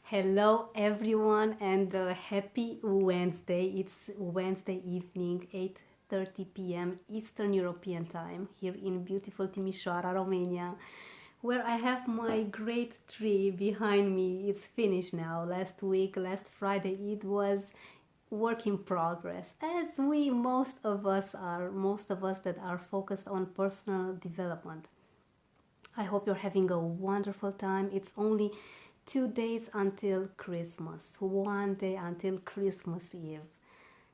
Hello everyone and happy Wednesday. It's Wednesday evening, 8:30 p.m. Eastern European Time here in beautiful Timișoara, Romania, where I have my great tree behind me. It's finished now. Last Friday, it was work in progress, as most of us that are focused on personal development. I hope you're having a wonderful time. It's only 2 days until Christmas, one day until Christmas Eve.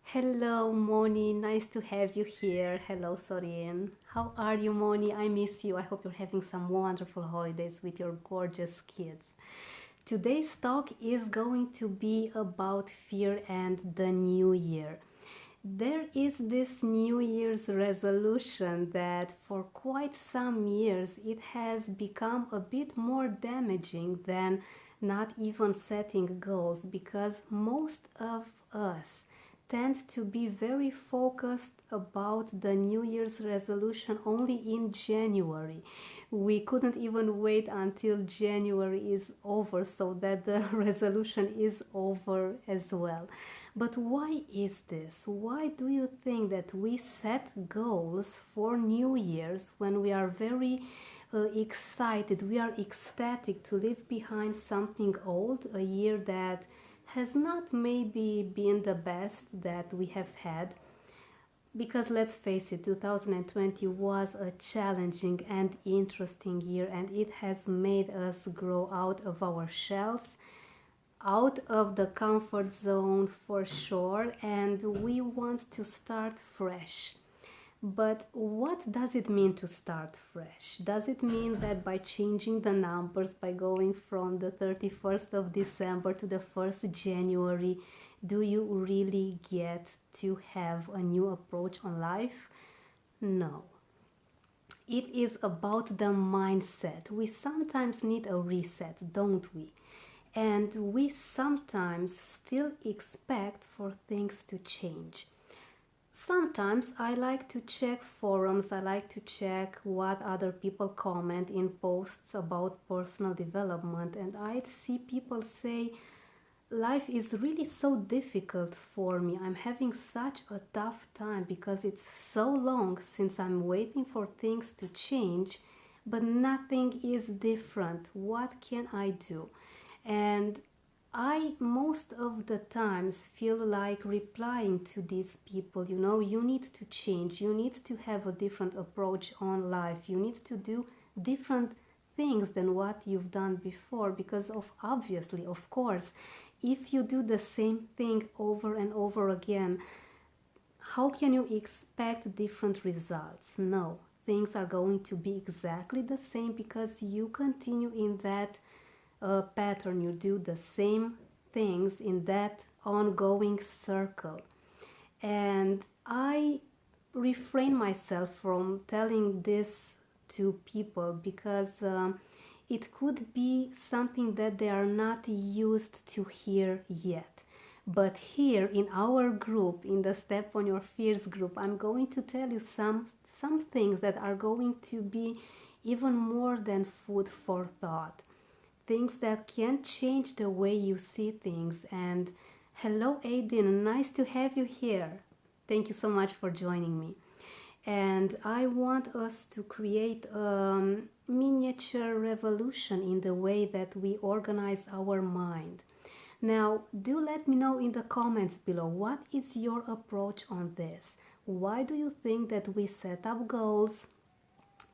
Hello, Moni. Nice to have you here. Hello, Sorin. How are you, Moni? I miss you. I hope you're having some wonderful holidays with your gorgeous kids. Today's talk is going to be about fear and the new year. There is this New Year's resolution that for quite some years it has become a bit more damaging than not even setting goals, because most of us tend to be very focused about the New Year's resolution only in January. We couldn't even wait until January is over so that the resolution is over as well. But why is this? Why do you think that we set goals for New Year's when we are very excited, we are ecstatic to leave behind something old, a year that has not maybe been the best that we have had? Because let's face it, 2020 was a challenging and interesting year, and it has made us grow out of our shells, out of the comfort zone for sure, and we want to start fresh. But what does it mean to start fresh? Does it mean that by changing the numbers, by going from the 31st of December to the 1st January, do you really get to have a new approach on life? No. It is about the mindset. We sometimes need a reset, don't we? And we sometimes still expect for things to change. Sometimes I like to check forums, I like to check what other people comment in posts about personal development, and I see people say, life is really so difficult for me. I'm having such a tough time because it's so long since I'm waiting for things to change, but nothing is different. What can I do? And I most of the times feel like replying to these people, you need to change, you need to have a different approach on life, you need to do different things than what you've done before, because obviously, of course, if you do the same thing over and over again, how can you expect different results? No, things are going to be exactly the same because you continue in that pattern, you do the same things in that ongoing circle. And I refrain myself from telling this to people because it could be something that they are not used to hear yet. But here in our group, in the Step on Your Fears group, I'm going to tell you some things that are going to be even more than food for thought, things that can change the way you see things. And hello, Aiden, nice to have you here. Thank you so much for joining me. And I want us to create a miniature revolution in the way that we organize our mind. Now, do let me know in the comments below, what is your approach on this? Why do you think that we set up goals,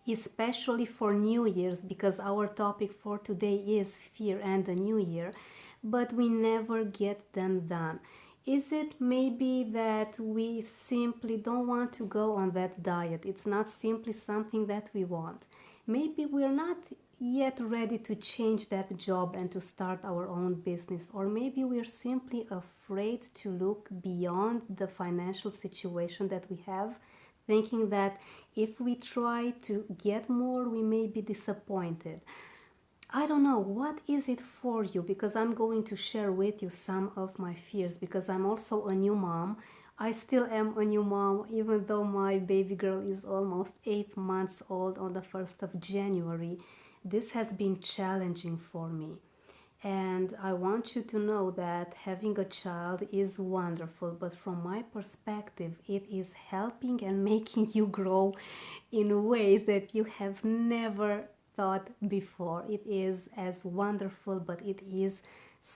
especially for New Year's, because our topic for today is fear and the New Year, but we never get them done? Is it maybe that we simply don't want to go on that diet? It's not simply something that we want. Maybe we're not yet ready to change that job and to start our own business, or maybe we're simply afraid to look beyond the financial situation that we have, thinking that if we try to get more, we may be disappointed. I don't know, what is it for you? Because I'm going to share with you some of my fears, because I'm also a new mom. I still am a new mom, even though my baby girl is almost 8 months old on the 1st of January. This has been challenging for me. And I want you to know that having a child is wonderful, but from my perspective, it is helping and making you grow in ways that you have never thought before. It is as wonderful, but it is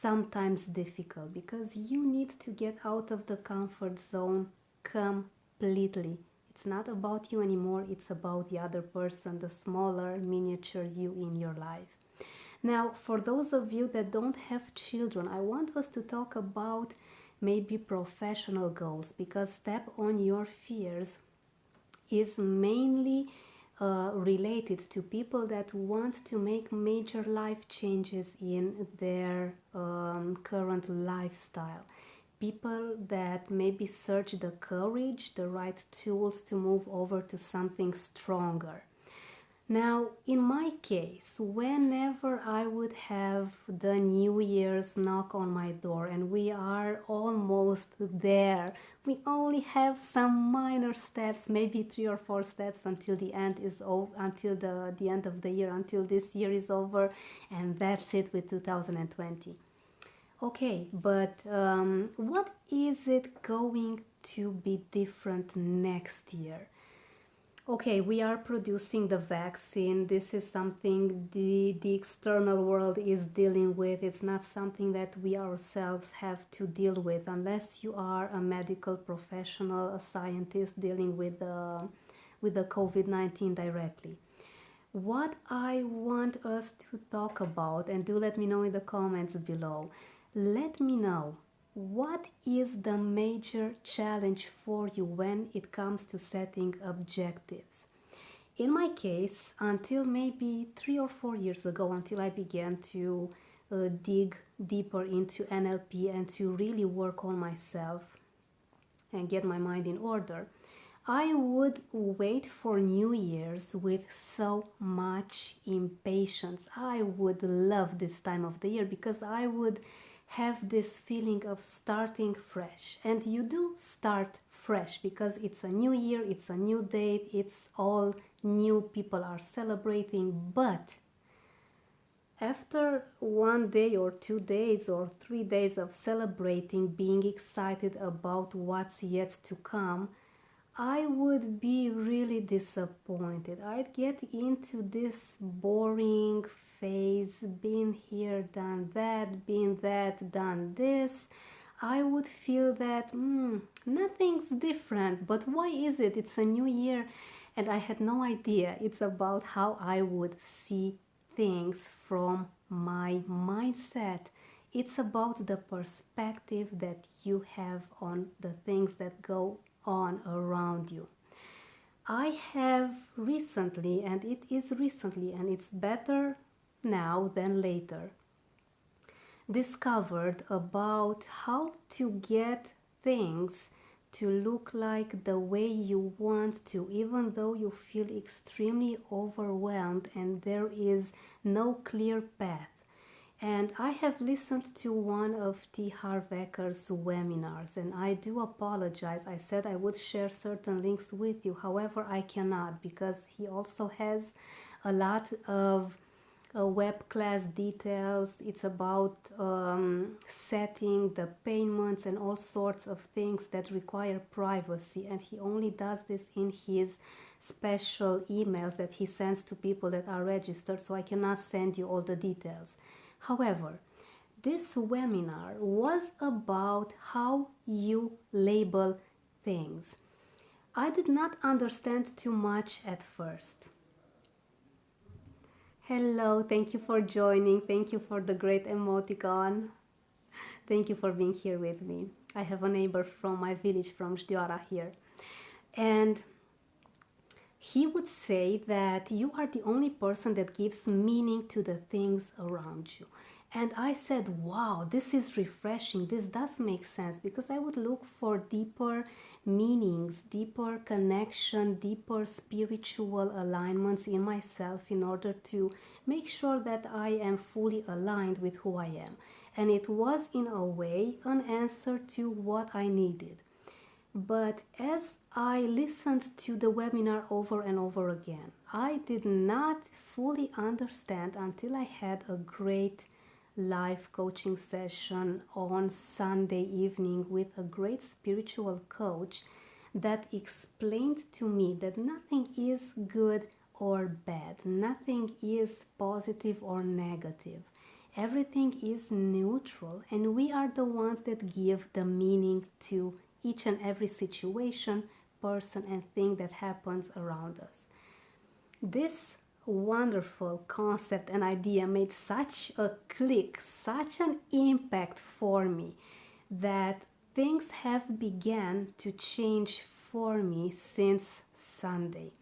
sometimes difficult because you need to get out of the comfort zone completely. It's not about you anymore, it's about the other person, the smaller miniature you in your life. Now, for those of you that don't have children, I want us to talk about maybe professional goals, because Step on Your Fears is mainly related to people that want to make major life changes in their current lifestyle. People that maybe search the courage, the right tools to move over to something stronger. Now, in my case, whenever I would have the New Year's knock on my door, and we are almost there, we only have some minor steps, maybe 3 or 4 steps until the end is over, until the end of the year, until this year is over, and that's it with 2020. Okay, but what is it going to be different next year? Okay, we are producing the vaccine. This is something the external world is dealing with. It's not something that we ourselves have to deal with unless you are a medical professional, a scientist dealing with the COVID-19 directly. What I want us to talk about, and do let me know in the comments below, let me know what is the major challenge for you when it comes to setting objectives. In my case, until maybe 3 or 4 years ago, until I began to dig deeper into NLP and to really work on myself and get my mind in order, I would wait for New Year's with so much impatience. I would love this time of the year because I would have this feeling of starting fresh. And you do start fresh because it's a new year, it's a new date, it's all new, people are celebrating. But after 1 day or 2 days or 3 days of celebrating, being excited about what's yet to come, I would be really disappointed. I'd get into this boring phase, been here, done that, been that, done this. I would feel that nothing's different, but why is it? It's a new year, and I had no idea. It's about how I would see things from my mindset. It's about the perspective that you have on the things that go on around you. I have recently, and it is recently, and it's better now than later, discovered about how to get things to look like the way you want to, even though you feel extremely overwhelmed and there is no clear path. And I have listened to one of T. Harv Eker's webinars, and I do apologize. I said I would share certain links with you. However, I cannot because he also has a lot of web class details. It's about setting the payments and all sorts of things that require privacy. And he only does this in his special emails that he sends to people that are registered. So I cannot send you all the details. However, this webinar was about how you label things. I did not understand too much at first. Hello, thank you for joining. Thank you for the great emoticon. Thank you for being here with me. I have a neighbor from my village, from Știoara here. And he would say that you are the only person that gives meaning to the things around you. And I said, wow, this is refreshing. This does make sense, because I would look for deeper meanings, deeper connection, deeper spiritual alignments in myself in order to make sure that I am fully aligned with who I am. And it was, in a way, an answer to what I needed. But as I listened to the webinar over and over again, I did not fully understand until I had a great live coaching session on Sunday evening with a great spiritual coach that explained to me that nothing is good or bad, nothing is positive or negative. Everything is neutral, and we are the ones that give the meaning to each and every situation, person, and thing that happens around us. This wonderful concept and idea made such a click, such an impact for me, that things have begun to change for me since Sunday.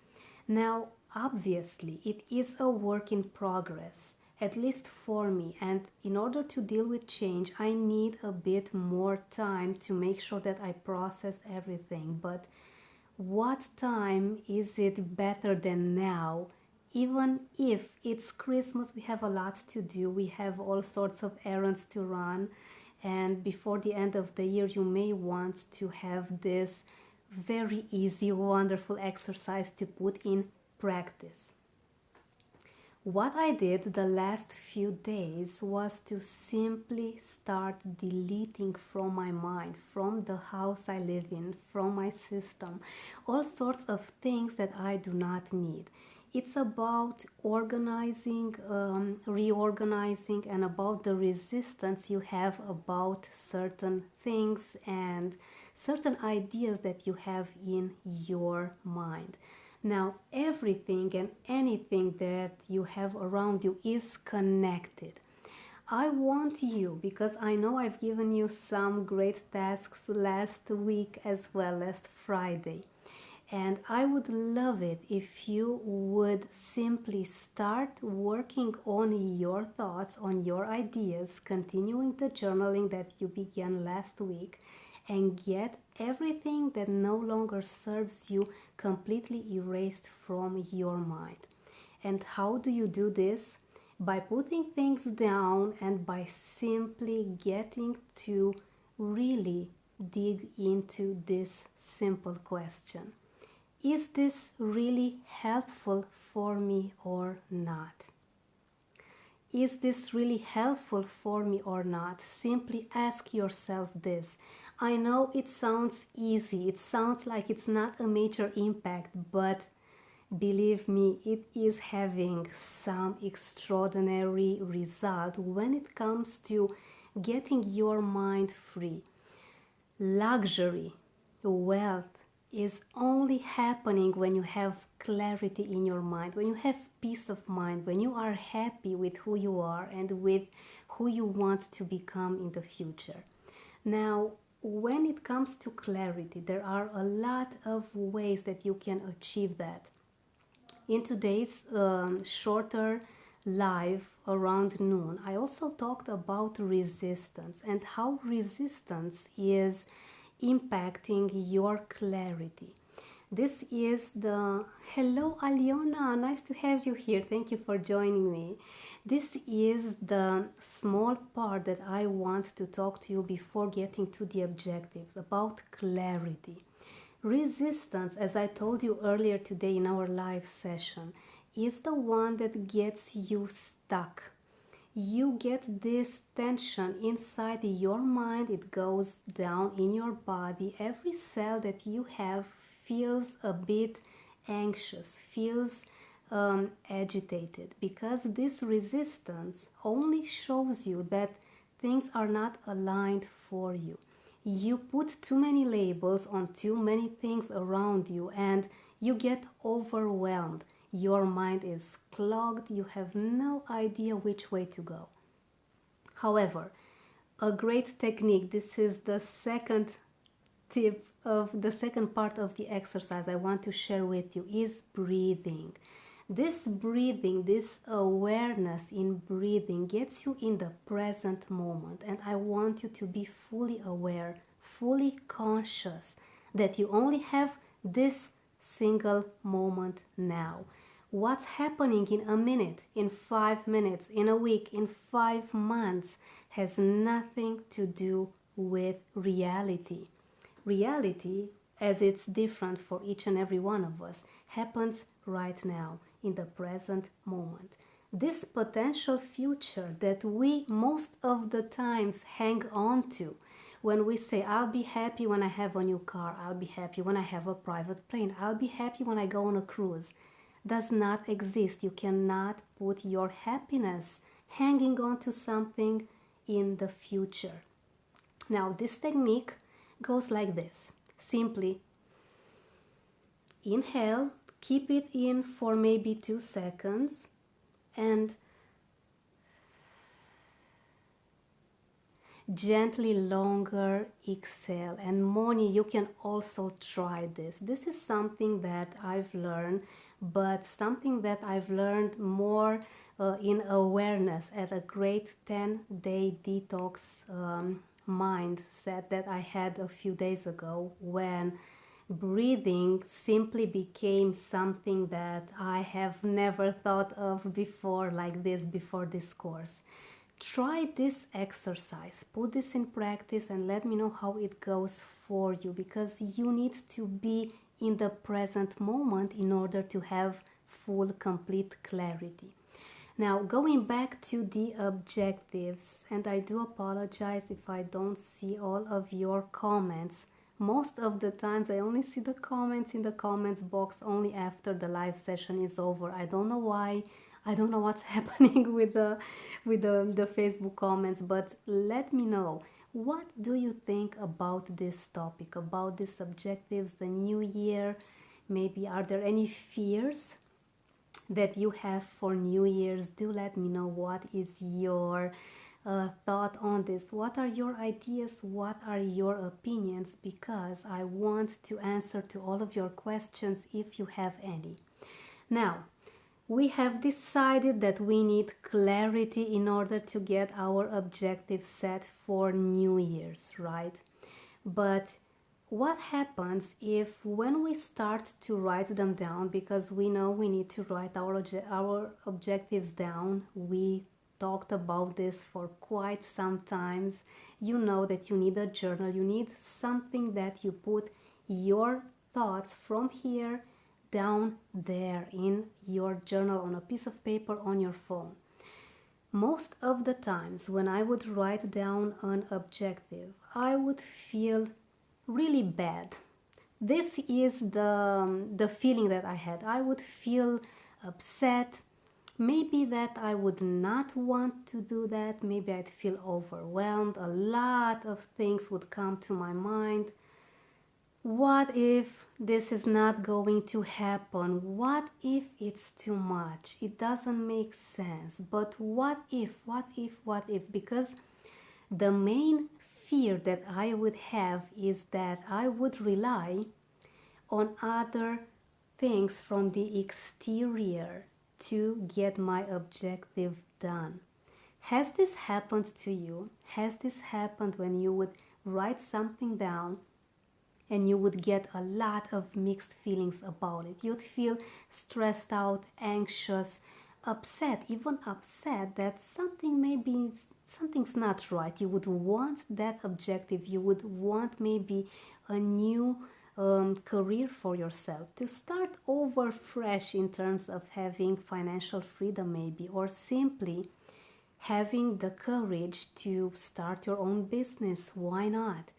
Now, obviously, it is a work in progress, at least for me, and in order to deal with change, I need a bit more time to make sure that I process everything. But what time is it better than now? Even if it's Christmas, we have a lot to do, we have all sorts of errands to run, and before the end of the year, you may want to have this very easy, wonderful exercise to put in practice. What I did the last few days was to simply start deleting from my mind, from the house I live in, from my system, all sorts of things that I do not need. It's about organizing, reorganizing, and about the resistance you have about certain things and certain ideas that you have in your mind. Now, everything and anything that you have around you is connected. I want you, because I know I've given you some great tasks last week as well, last Friday. And I would love it if you would simply start working on your thoughts, on your ideas, continuing the journaling that you began last week, and get everything that no longer serves you completely erased from your mind. And how do you do this? By putting things down and by simply getting to really dig into this simple question. Is this really helpful for me or not? Is this really helpful for me or not? Simply ask yourself this. I know it sounds easy, it sounds like it's not a major impact, but believe me, it is having some extraordinary result when it comes to getting your mind free. Luxury, wealth is only happening when you have clarity in your mind, when you have peace of mind, when you are happy with who you are and with who you want to become in the future. Now, when it comes to clarity, there are a lot of ways that you can achieve that. In today's shorter live around noon, I also talked about resistance and how resistance is impacting your clarity. This is the... Hello, Aliona, nice to have you here. Thank you for joining me. This is the small part that I want to talk to you before getting to the objectives, about clarity. Resistance, as I told you earlier today in our live session, is the one that gets you stuck. You get this tension inside your mind, it goes down in your body. Every cell that you have feels a bit anxious, feels agitated, because this resistance only shows you that things are not aligned for you. You put too many labels on too many things around you and you get overwhelmed. Your mind is clogged, you have no idea which way to go. However, a great technique, this is the second tip of the second part of the exercise I want to share with you, is breathing. This breathing, this awareness in breathing gets you in the present moment, and I want you to be fully aware, fully conscious that you only have this single moment now. What's happening in a minute, in 5 minutes, in a week, in 5 months has nothing to do with reality. Reality, as it's different for each and every one of us, happens right now, in the present moment. this potential future that we most of the times hang on to. When we say, I'll be happy when I have a new car, I'll be happy when I have a private plane, I'll be happy when I go on a cruise, does not exist. You cannot put your happiness hanging on to something in the future. Now, this technique goes like this. Simply inhale, keep it in for maybe 2 seconds, and gently longer exhale. And Moni, you can also try this. This is something that I've learned, but something that I've learned more in awareness at a great 10-day detox mindset that I had a few days ago, when breathing simply became something that I have never thought of before, like this, before this course. Try this exercise, put this in practice, and let me know how it goes for you, because you need to be in the present moment in order to have full, complete clarity. Now, going back to the objectives, and I do apologize if I don't see all of your comments. Most of the times I only see the comments in the comments box only after the live session is over. I don't know why. I don't know what's happening with the Facebook comments, but let me know. What do you think about this topic, about these objectives, the new year? Maybe are there any fears that you have for New Year's? Do let me know what is your thought on this. What are your ideas? What are your opinions? Because I want to answer to all of your questions if you have any. Now, we have decided that we need clarity in order to get our objectives set for New Year's, right? But what happens if when we start to write them down, because we know we need to write our objectives down, we talked about this for quite some times. You know that you need a journal, you need something that you put your thoughts from here down there in your journal, on a piece of paper, on your phone. Most of the times when I would write down an objective, I would feel really bad. This is the feeling that I had. I would feel upset. Maybe that I would not want to do that. Maybe I'd feel overwhelmed. A lot of things would come to my mind. What if this is not going to happen? What if it's too much? It doesn't make sense. But what if? Because the main fear that I would have is that I would rely on other things from the exterior to get my objective done. Has this happened to you? Has this happened when you would write something down and you would get a lot of mixed feelings about it? You'd feel stressed out, anxious, upset, even upset that something's not right. You would want that objective. You would want maybe a new career for yourself, to start over fresh in terms of having financial freedom maybe, or simply having the courage to start your own business. Why not?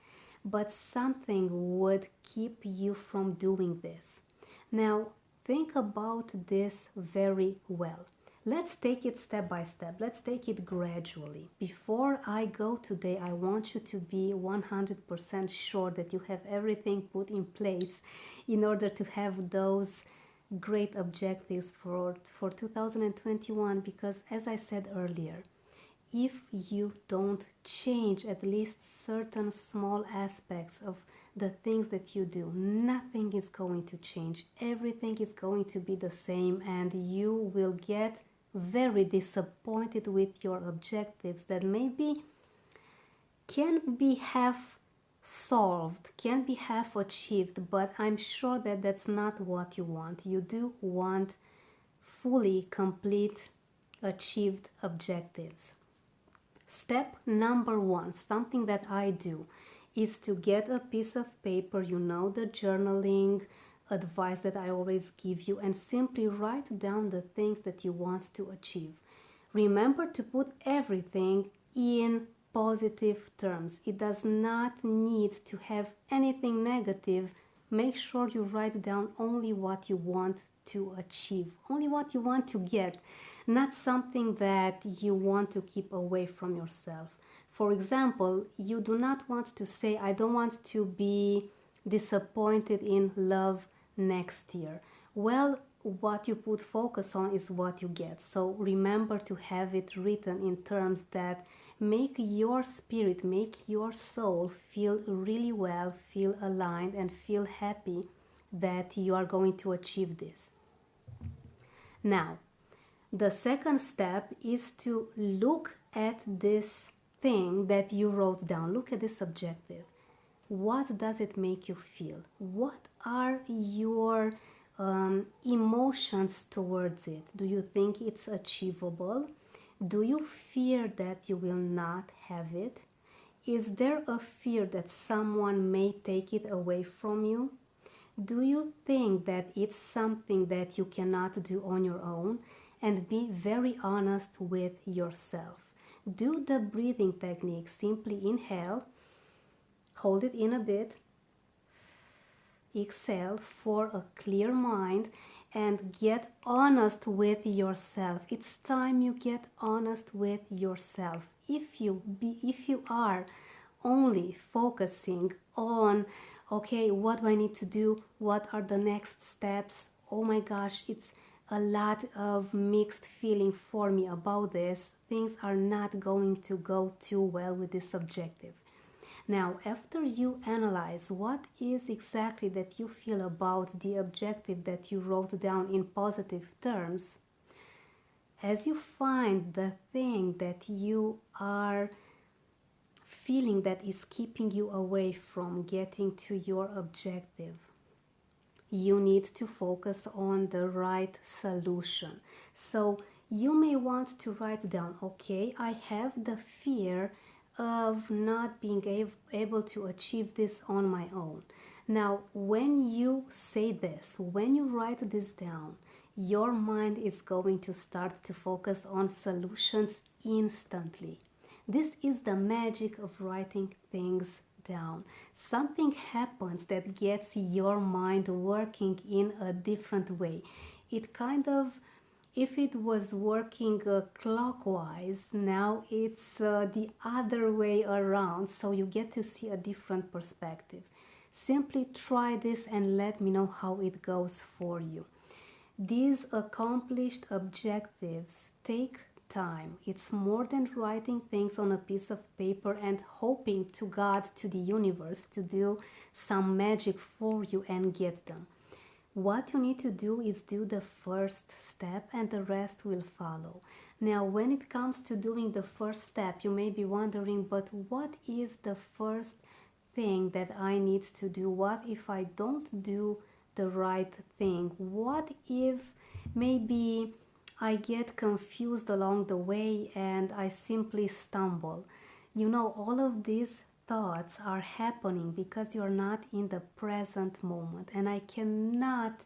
But something would keep you from doing this. Now, think about this very well. Let's take it step by step. Let's take it gradually. Before I go today, I want you to be 100% sure that you have everything put in place in order to have those great objectives for 2021. Because as I said earlier, if you don't change at least certain small aspects of the things that you do, nothing is going to change. Everything is going to be the same, and you will get very disappointed with your objectives that maybe can be half solved, can be half achieved, but I'm sure that that's not what you want. You do want fully complete achieved objectives. Step number 1, something that I do, is to get a piece of paper, the journaling advice that I always give you, and simply write down the things that you want to achieve. Remember to put everything in positive terms. It does not need to have anything negative. Make sure you write down only what you want to achieve, only what you want to get, not something that you want to keep away from yourself. For example, you do not want to say, I don't want to be disappointed in love next year. Well, what you put focus on is what you get. So remember to have it written in terms that make your spirit, make your soul feel really well, feel aligned, and feel happy that you are going to achieve this. Now, the second step is to look at this thing that you wrote down. Look at this objective. What does it make you feel? What are your emotions towards it? Do you think it's achievable? Do you fear that you will not have it? Is there a fear that someone may take it away from you? Do you think that it's something that you cannot do on your own? And be very honest with yourself. Do the breathing technique. Simply inhale, hold it in a bit, exhale for a clear mind, and get honest with yourself. It's time you get honest with yourself. If you are only focusing on, okay, what do I need to do? What are the next steps? Oh my gosh, it's a lot of mixed feeling for me about this. Things are not going to go too well with this objective. Now, after you analyze what is exactly that you feel about the objective that you wrote down in positive terms, as you find the thing that you are feeling that is keeping you away from getting to your objective, you need to focus on the right solution. So you may want to write down, okay, I have the fear of not being able to achieve this on my own. Now, when you say this, when you write this down, your mind is going to start to focus on solutions instantly. This is the magic of writing things down. Something happens that gets your mind working in a different way. It kind of, if it was working clockwise, now it's the other way around, so you get to see a different perspective. Simply try this and let me know how it goes for you. These accomplished objectives take time. It's more than writing things on a piece of paper and hoping to God, to the universe, to do some magic for you and get them. What you need to do is do the first step and the rest will follow. Now, when it comes to doing the first step, you may be wondering, but what is the first thing that I need to do? What if I don't do the right thing? What if maybe I get confused along the way and I simply stumble? You know, all of these thoughts are happening because you're not in the present moment, and I cannot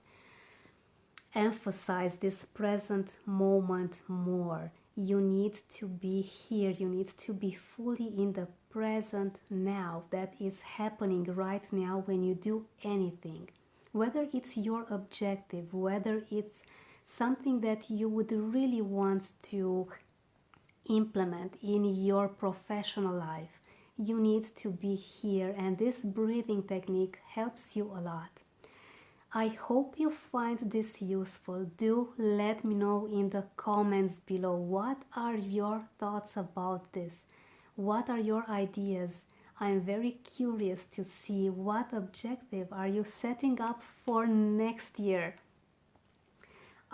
emphasize this present moment more. You need to be here, you need to be fully in the present now. That is happening right now when you do anything, whether it's your objective, whether it's something that you would really want to implement in your professional life. You need to be here, and this breathing technique helps you a lot. I hope you find this useful. Do let me know in the comments below, what are your thoughts about this? What are your ideas? I'm very curious to see what objective are you setting up for next year.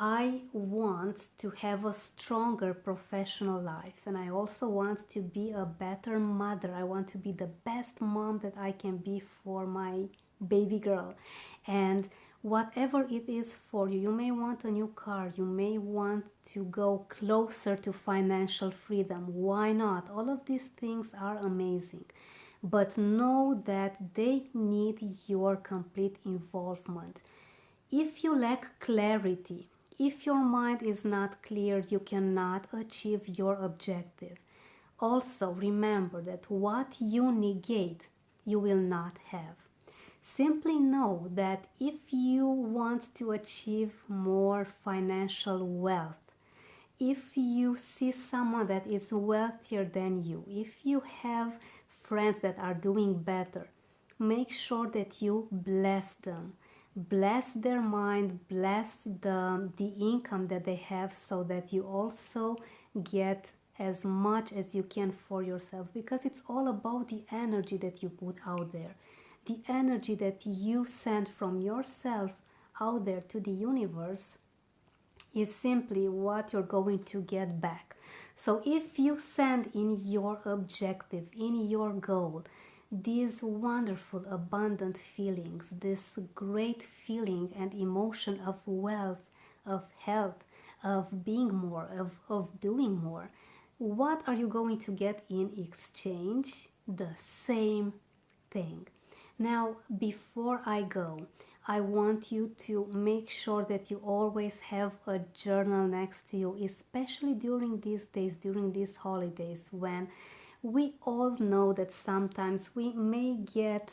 I want to have a stronger professional life, and I also want to be a better mother. I want to be the best mom that I can be for my baby girl. And whatever it is for you, you may want a new car, you may want to go closer to financial freedom. Why not? All of these things are amazing, but know that they need your complete involvement. If you lack clarity, if your mind is not clear, you cannot achieve your objective. Also, remember that what you negate, you will not have. Simply know that if you want to achieve more financial wealth, if you see someone that is wealthier than you, if you have friends that are doing better, make sure that you bless them. Bless their mind, bless the income that they have, so that you also get as much as you can for yourselves, because it's all about the energy that you put out there, the energy that you send from yourself out there to the universe is simply what you're going to get back. So if you send in your objective, in your goal, these wonderful abundant feelings, this great feeling and emotion of wealth, of health, of being more, of doing more, what are you going to get in exchange? The same thing. Now, before I go, I want you to make sure that you always have a journal next to you, especially during these days, during these holidays, when we all know that sometimes we may get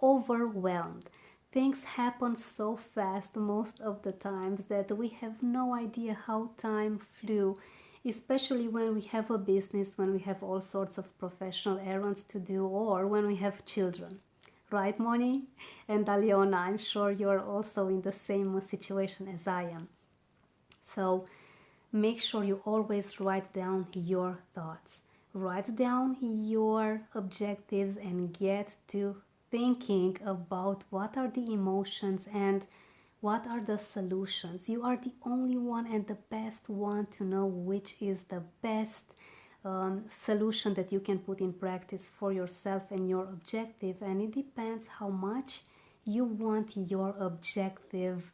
overwhelmed. Things happen so fast most of the times that we have no idea how time flew, especially when we have a business, when we have all sorts of professional errands to do, or when we have children. Right, Moni? And Aliona, I'm sure you're also in the same situation as I am. So make sure you always write down your thoughts. Write down your objectives and get to thinking about what are the emotions and what are the solutions. You are the only one and the best one to know which is the best solution that you can put in practice for yourself and your objective, and it depends how much you want your objective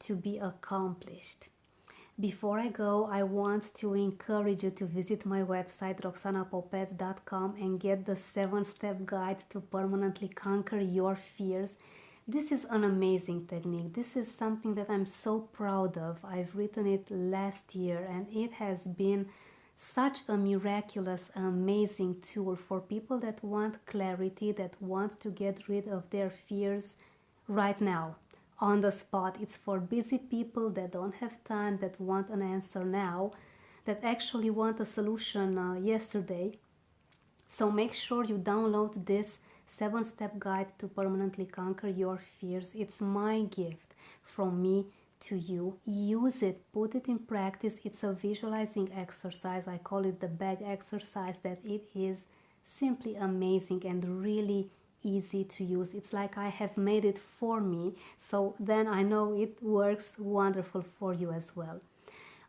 to be accomplished. Before I go, I want to encourage you to visit my website roxanapopet.com and get the 7-step guide to permanently conquer your fears. This is an amazing technique. This is something that I'm so proud of. I've written it last year and it has been such a miraculous, amazing tool for people that want clarity, that want to get rid of their fears right now, on the spot. It's for busy people that don't have time, that want an answer now, that actually want a solution yesterday. So make sure you download this 7-step guide to permanently conquer your fears. It's my gift from me to you. Use it, put it in practice. It's a visualizing exercise. I call it the bag exercise, that it is simply amazing and really easy to use. It's like I have made it for me, so then I know it works wonderful for you as well.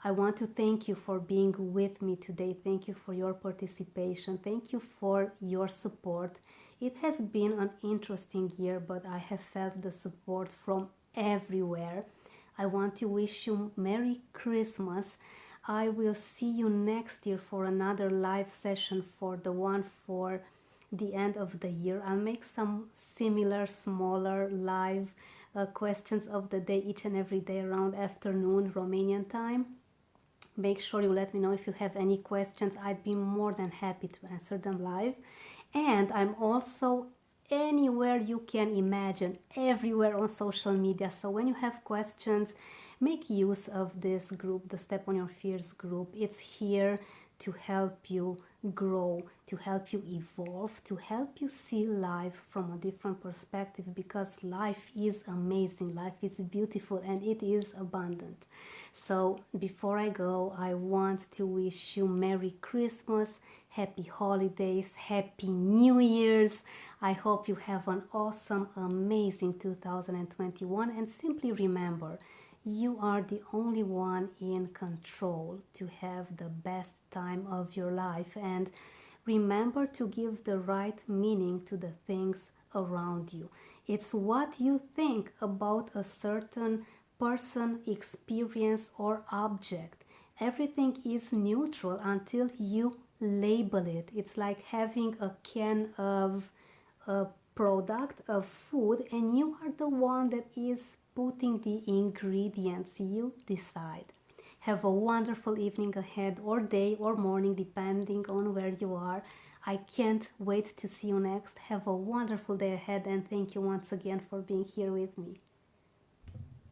I want to thank you for being with me today. Thank you for your participation. Thank you for your support. It has been an interesting year, but I have felt the support from everywhere. I want to wish you Merry Christmas. I will see you next year for another live session, for the one for the end of the year. I'll make some similar, smaller live questions of the day each and every day around afternoon Romanian time. Make sure you let me know if you have any questions. I'd be more than happy to answer them live. And I'm also anywhere you can imagine, everywhere on social media. So when you have questions, make use of this group, the Step on Your Fears group. It's here to help you grow, to help you evolve, to help you see life from a different perspective, because life is amazing, life is beautiful, and it is abundant. So before I go, I want to wish you Merry Christmas, Happy Holidays, Happy New Year's. I hope you have an awesome, amazing 2021, and simply remember, you are the only one in control to have the best time of your life. And remember to give the right meaning to the things around you. It's what you think about a certain person, experience, or object. Everything is neutral until you label it. It's like having a can of a product of food, and you are the one that is putting the ingredients. You decide. Have a wonderful evening ahead, or day, or morning, depending on where you are. I can't wait to see you next. Have a wonderful day ahead, and thank you once again for being here with me.